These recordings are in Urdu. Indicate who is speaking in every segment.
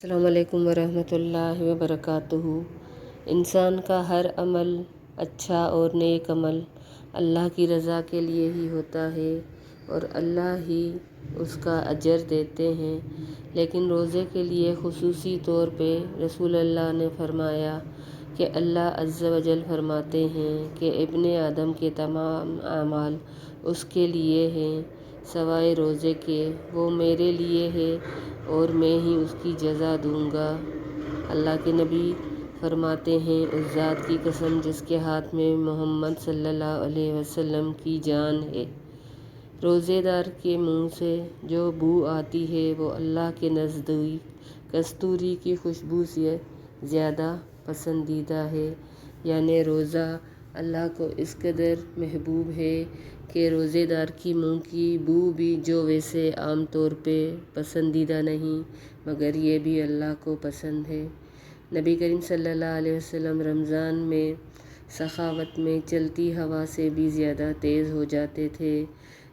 Speaker 1: السلام علیکم ورحمۃ اللہ وبرکاتہ۔ انسان کا ہر عمل اچھا اور نیک عمل اللہ کی رضا کے لیے ہی ہوتا ہے اور اللہ ہی اس کا اجر دیتے ہیں، لیکن روزے کے لیے خصوصی طور پہ رسول اللہ نے فرمایا کہ اللہ عز و جل فرماتے ہیں کہ ابن آدم کے تمام اعمال اس کے لیے ہیں سوائے روزے کے، وہ میرے لیے ہے اور میں ہی اس کی جزا دوں گا۔ اللہ کے نبی فرماتے ہیں، اس ذات کی قسم جس کے ہاتھ میں محمد صلی اللہ علیہ وسلم کی جان ہے، روزے دار کے منہ سے جو بو آتی ہے وہ اللہ کے نزدیک کستوری کی خوشبو سے زیادہ پسندیدہ ہے، یعنی روزہ اللہ کو اس قدر محبوب ہے کہ روزے دار کی منہ کی بو بھی جو ویسے عام طور پہ پسندیدہ نہیں مگر یہ بھی اللہ کو پسند ہے۔ نبی کریم صلی اللہ علیہ وسلم رمضان میں سخاوت میں چلتی ہوا سے بھی زیادہ تیز ہو جاتے تھے،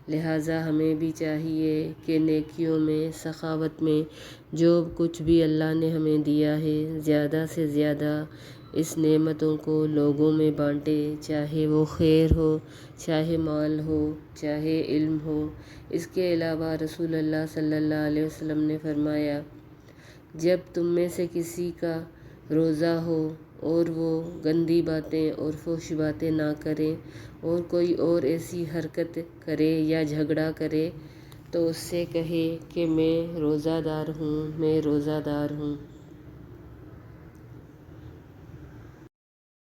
Speaker 1: لہٰذا ہمیں بھی چاہیے کہ نیکیوں میں، سخاوت میں جو کچھ بھی اللہ نے ہمیں دیا ہے زیادہ سے زیادہ اس نعمتوں کو لوگوں میں بانٹیں، چاہے وہ خیر ہو، چاہے مال ہو، چاہے علم ہو۔ اس کے علاوہ رسول اللہ صلی اللہ علیہ وسلم نے فرمایا، جب تم میں سے کسی کا روزہ ہو اور وہ گندی باتیں اور فحش باتیں نہ کرے اور کوئی اور ایسی حرکت کرے یا جھگڑا کرے تو اس سے کہے کہ میں روزہ دار ہوں، میں روزہ دار ہوں۔